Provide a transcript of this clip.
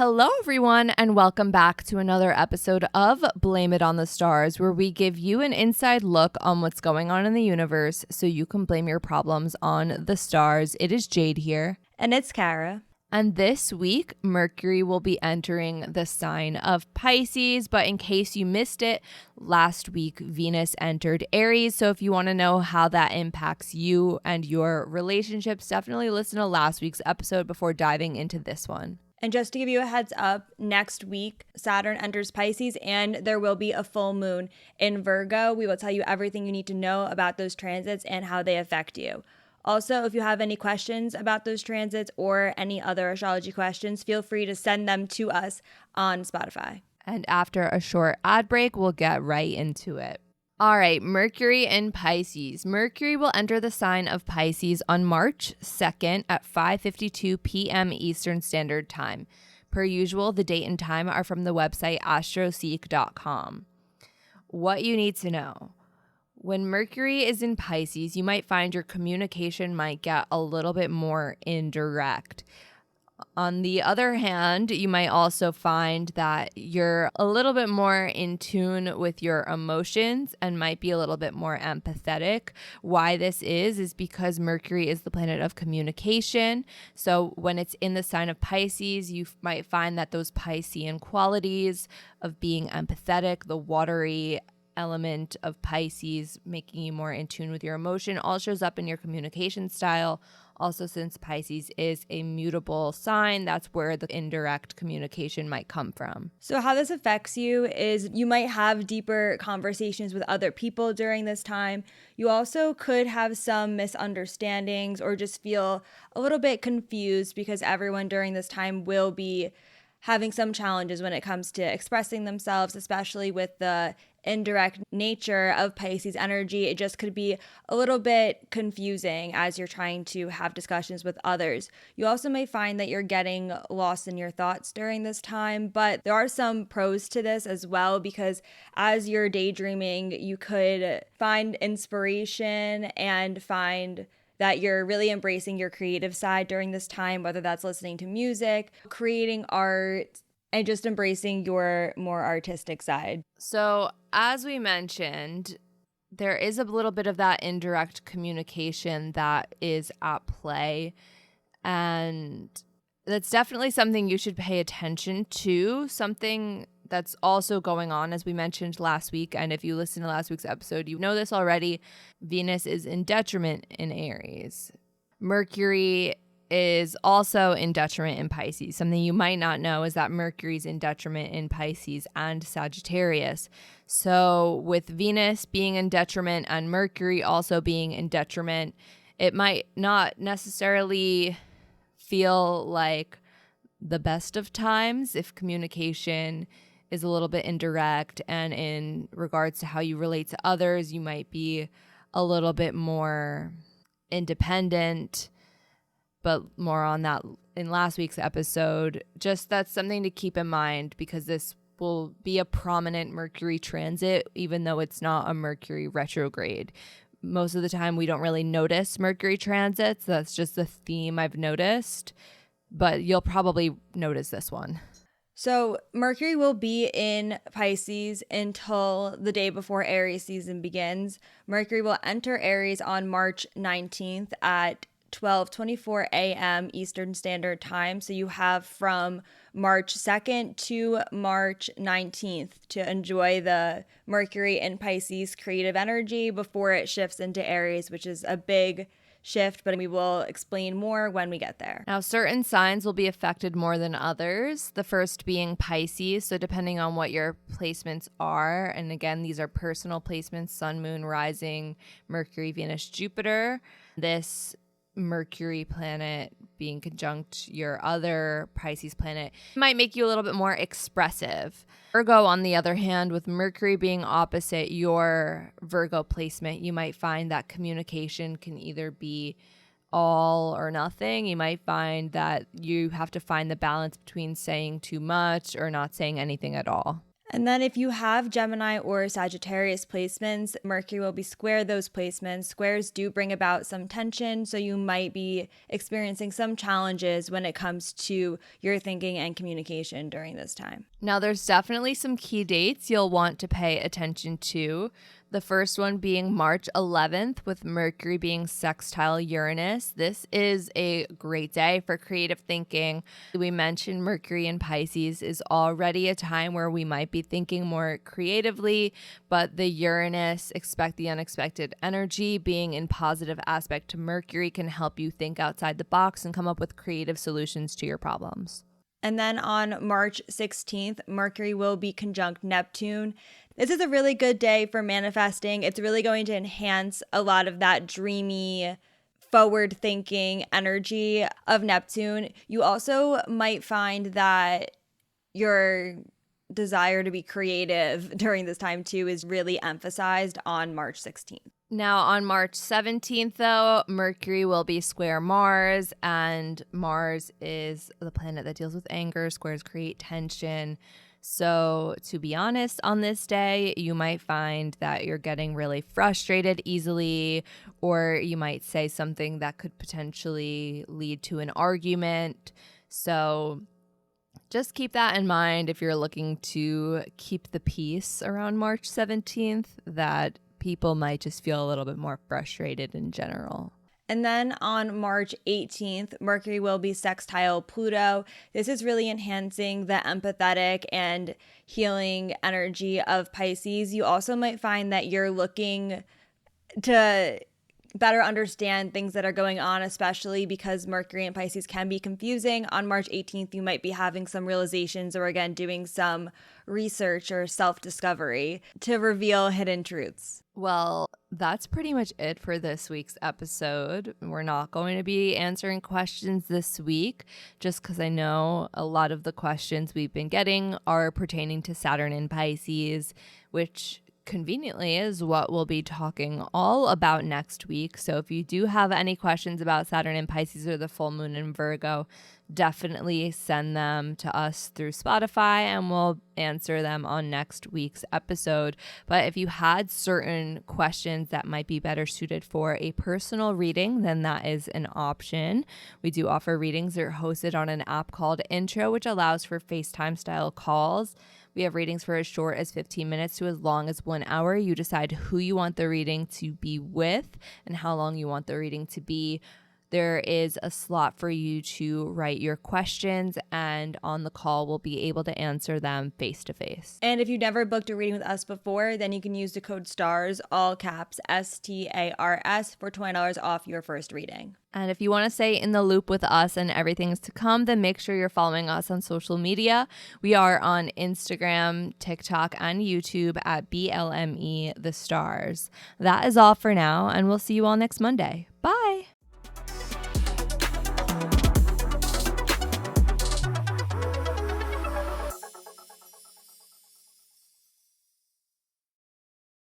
Hello, everyone, and welcome back to another episode of Blame It on the Stars, where we give you an inside look on what's going on in the universe so you can blame your problems on the stars. It is Jade here. And it's Kara. And this week, Mercury will be entering the sign of Pisces. But in case you missed it, last week, Venus entered Aries. So if you want to know how that impacts you and your relationships, definitely listen to last week's episode before diving into this one. And just to give you a heads up, next week, Saturn enters Pisces and there will be a full moon in Virgo. We will tell you everything you need to know about those transits and how they affect you. Also, if you have any questions about those transits or any other astrology questions, feel free to send them to us on Spotify. And after a short ad break, we'll get right into it. All right, Mercury in Pisces. Mercury will enter the sign of Pisces on March 2nd at 5:52 p.m. Eastern Standard Time. Per usual, the date and time are from the website astroseek.com. What you need to know. When Mercury is in Pisces, you might find your communication might get a little bit more indirect. On the other hand, you might also find that you're a little bit more in tune with your emotions and might be a little bit more empathetic. Why this is because Mercury is the planet of communication. So when it's in the sign of Pisces, you might find that those Piscean qualities of being empathetic, the watery element of Pisces, making you more in tune with your emotion, all shows up in your communication style. Also, since Pisces is a mutable sign, that's where the indirect communication might come from. So how this affects you is you might have deeper conversations with other people during this time. You also could have some misunderstandings or just feel a little bit confused because everyone during this time will be having some challenges when it comes to expressing themselves, especially with the indirect nature of Pisces energy. It just could be a little bit confusing as you're trying to have discussions with others. You also may find that you're getting lost in your thoughts during this time, but there are some pros to this as well, because as you're daydreaming, you could find inspiration and find that you're really embracing your creative side during this time, whether that's listening to music, creating art, and just embracing your more artistic side. So, as we mentioned, there is a little bit of that indirect communication that is at play. And that's definitely something you should pay attention to, something that's also going on, as we mentioned last week. And if you listen to last week's episode, you know this already. Venus is in detriment in Aries. Mercury is also in detriment in Pisces. Something you might not know is that Mercury's in detriment in Pisces and Sagittarius. So with Venus being in detriment and Mercury also being in detriment, it might not necessarily feel like the best of times if communication is a little bit indirect, and in regards to how you relate to others, you might be a little bit more independent, but more on that in last week's episode. Just that's something to keep in mind, because this will be a prominent Mercury transit, even though it's not a Mercury retrograde. Most of the time we don't really notice Mercury transits. That's just a theme I've noticed, but you'll probably notice this one. So Mercury will be in Pisces until the day before Aries season begins. Mercury will enter Aries on March 19th at 12:24 a.m. Eastern Standard Time. So you have from March 2nd to March 19th to enjoy the Mercury in Pisces creative energy before it shifts into Aries, which is a big shift, but we will explain more when we get there. Now, certain signs will be affected more than others, the first being Pisces. So depending on what your placements are, and again, these are personal placements, sun, moon, rising, Mercury, Venus, Jupiter. This Mercury planet being conjunct your other Pisces planet might make you a little bit more expressive. Virgo, on the other hand, with Mercury being opposite your Virgo placement, you might find that communication can either be all or nothing. You might find that you have to find the balance between saying too much or not saying anything at all. And then if you have Gemini or Sagittarius placements, Mercury will be square those placements. Squares do bring about some tension, so you might be experiencing some challenges when it comes to your thinking and communication during this time. Now, there's definitely some key dates you'll want to pay attention to. The first one being March 11th, with Mercury being sextile Uranus. This is a great day for creative thinking. We mentioned Mercury in Pisces is already a time where we might be thinking more creatively, but the Uranus, expect the unexpected energy, being in positive aspect to Mercury, can help you think outside the box and come up with creative solutions to your problems. And then on March 16th, Mercury will be conjunct Neptune. This is a really good day for manifesting. It's really going to enhance a lot of that dreamy, forward-thinking energy of Neptune. You also might find that your desire to be creative during this time too is really emphasized on March 16th. Now, on March 17th, though, Mercury will be square Mars, and Mars is the planet that deals with anger. Squares create tension. So, to be honest, on this day, you might find that you're getting really frustrated easily, or you might say something that could potentially lead to an argument. So, just keep that in mind if you're looking to keep the peace around March 17th, that people might just feel a little bit more frustrated in general. And then on March 18th, Mercury will be sextile Pluto. This is really enhancing the empathetic and healing energy of Pisces. You also might find that you're looking to better understand things that are going on, especially because Mercury and Pisces can be confusing. On March 18th, you might be having some realizations or again doing some research or self-discovery to reveal hidden truths. Well, that's pretty much it for this week's episode. We're not going to be answering questions this week just because I know a lot of the questions we've been getting are pertaining to Saturn in Pisces, which conveniently is what we'll be talking all about next week. So if you do have any questions about Saturn in Pisces or the full moon in Virgo, definitely send them to us through Spotify and we'll answer them on next week's episode. But if you had certain questions that might be better suited for a personal reading, then that is an option. We do offer readings that are hosted on an app called Intro, which allows for FaceTime style calls. We have readings for as short as 15 minutes to as long as 1 hour. You decide who you want the reading to be with and how long you want the reading to be. There is a slot for you to write your questions, and on the call, we'll be able to answer them face to face. And if you've never booked a reading with us before, then you can use the code STARS, all caps STARS, for $20 off your first reading. And if you want to stay in the loop with us and everything's to come, then make sure you're following us on social media. We are on Instagram, TikTok, and YouTube at BLME The Stars. That is all for now, and we'll see you all next Monday. Bye.